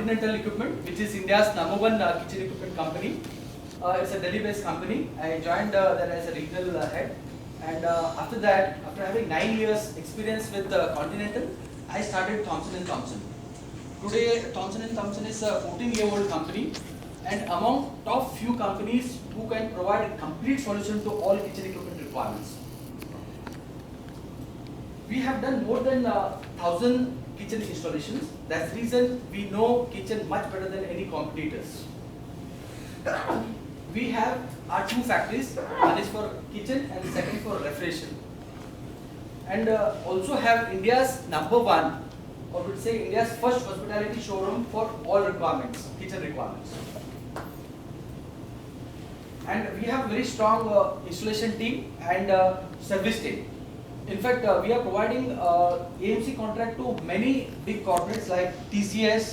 Continental Equipment, which is India's #1 kitchen equipment company. It's a Delhi-based company. I joined there as a regional head, and after that, after having 9 years experience with Continental, I started Thomson & Thompson. Today, Thomson & Thompson is a 14-year-old company, and among top few companies who can provide a complete solution to all kitchen equipment requirements. We have done more than 1,000 kitchen installations. That's the reason we know kitchen much better than any competitors. We have our 2 factories, one is for kitchen and second for refrigeration. And also have India's #1, or would say India's first hospitality showroom for all requirements, kitchen requirements. And we have very strong installation team and service team. In fact, we are providing AMC contract to many big corporates like TCS,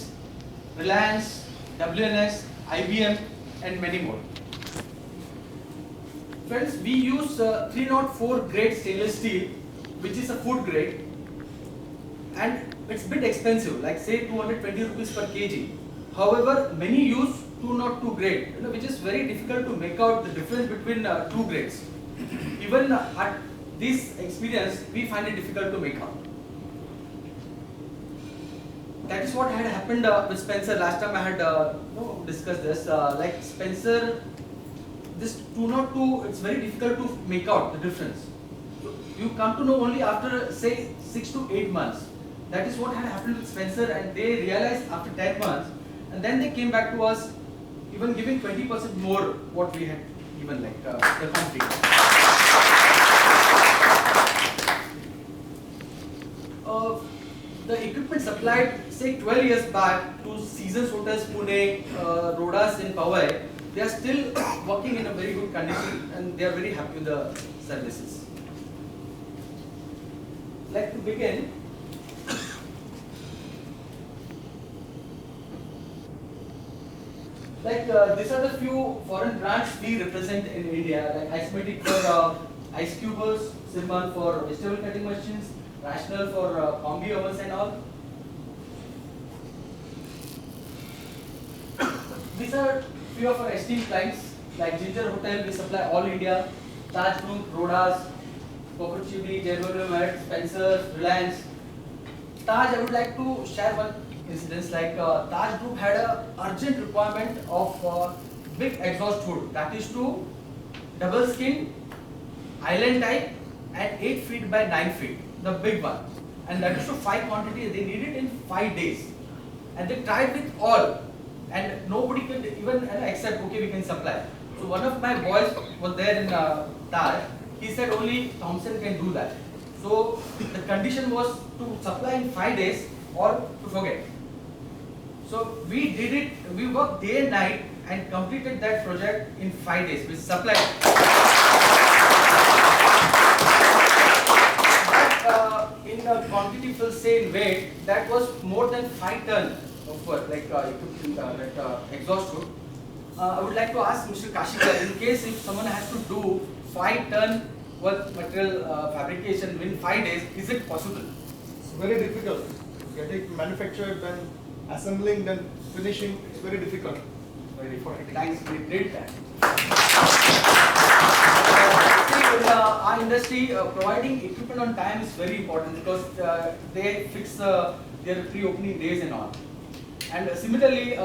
Reliance, WNS, IBM, and many more. Friends, we use 304 grade stainless steel, which is a food grade, and it's a bit expensive, like say 220 rupees per kg. However, many use 202 grade, which is very difficult to make out the difference between 2 grades. Even at this experience, we find it difficult to make out. That is what had happened with Spencer. Last time I had discussed this. Like Spencer, this 202, it's very difficult to make out the difference. So you come to know only after say 6 to 8 months. That is what had happened with Spencer, and they realized after 10 months, and then they came back to us, even giving 20% more what we had given, like the company. The equipment supplied say 12 years back to Seasons Hotels Pune, Rodas in Powai, they are still working in a very good condition, and they are very happy with the services. Like to begin, like these are the few foreign brands we represent in India, like Ismatic for ice cubers, Simban for vegetable cutting machines, Rational for combi ovens and all. These are few of our esteemed clients, like Ginger Hotel, we supply all India, Taj Group, Rodas, Cockroachibli, Jerome, Spencer, Reliance. Taj, I would like to share one incident. Like Taj Group had a urgent requirement of big exhaust hood, that is to double skin, island type, and 8 feet by 9 feet, the big one. And that is to 5 quantity, they need it in 5 days. And they tried with all, and nobody could even accept, okay, we can supply. So one of my boys was there in Taj, he said only Thomson can do that. So the condition was to supply in 5 days or to forget. So we did it, we worked day and night and completed that project in 5 days, we supplied. In the quantity will say in weight, that was more than 5 ton of work, like exhaust hood. I would like to ask Mr. Kashikar, in case if someone has to do 5 ton worth material fabrication in 5 days, is it possible? It's very difficult. Getting manufactured, then assembling, then finishing, it's very difficult. Very difficult. Thanks, we did that. In our industry, providing equipment on time is very important, because they fix their pre-opening days and all. And similarly,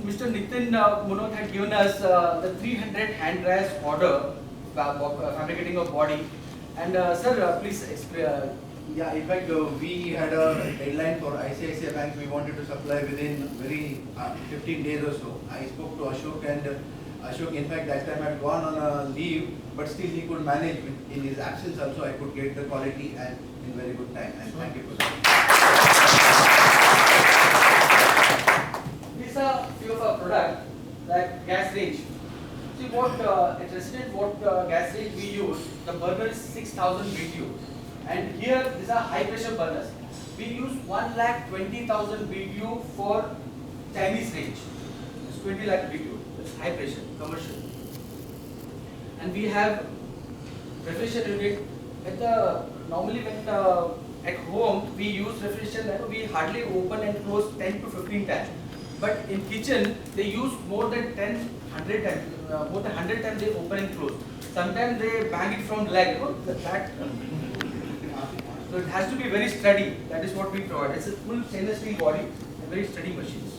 Mr. Nitin Munot had given us the 300 hand dryers order, fabricating a body. And sir, please explain. Yeah, in fact, we had a deadline for ICICI Bank. We wanted to supply within 15 days or so. I spoke to Ashok, and Ashok, in fact, that time had gone on a leave, but still he could manage. In his absence also, I could get the quality and in very good time. And thank you for that. These are few of our products, like gas range. See what at Resident, what gas range we use. The burner is 6,000 BTU. And here, these are high pressure burners. We use 1,20,000 BTU for Chinese range. It's 20 lakh BTU. It's high pressure, commercial. And we have refrigeration unit. At the normally when at home we use refrigeration, we hardly open and close 10 to 15 times. But in kitchen, they use more than 10, 100 times, more than 100 times they open and close. Sometimes they bang it from leg, you know, that. So it has to be very steady. That is what we provide. It's a full stainless steel body and very steady machines.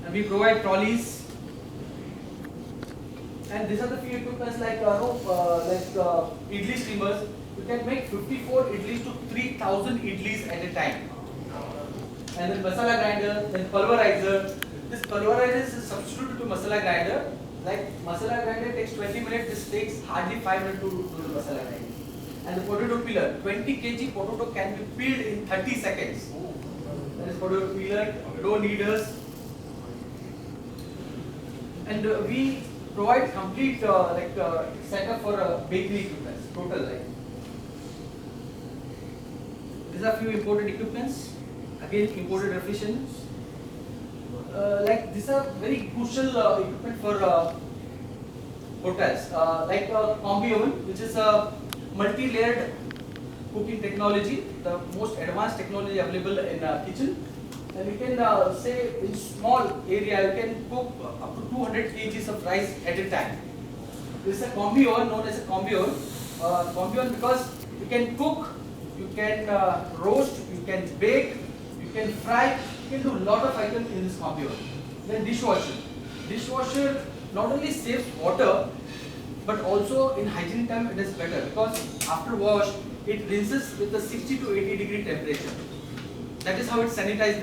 And we provide trolleys. And these are the few equipments like idli steamers. You can make 54 idlis to 3000 idlis at a time. And then masala grinder, then pulverizer. This pulverizer is a substitute to masala grinder. Like masala grinder takes 20 minutes, this takes hardly 5 minutes to do the masala grinding. And the potato peeler, 20 kg potato can be peeled in 30 seconds. That is potato peeler, dough kneaders. And we provide complete setup for bakery equipment, total like. These are few imported equipments. Again, imported refrigerants. Like these are very crucial equipment for hotels. Like a combi oven, which is a multi-layered cooking technology, the most advanced technology available in kitchen. And you can say in small area you can cook up to 200 kgs of rice at a time. This is a combi oven known as a combi oven. Combi oven because you can cook, you can roast, you can bake, you can fry, you can do a lot of items in this combi oven. Then dishwasher. Dishwasher not only saves water, but also in hygiene term it is better because after wash it rinses with a 60 to 80 degree temperature. That is how it sanitizes.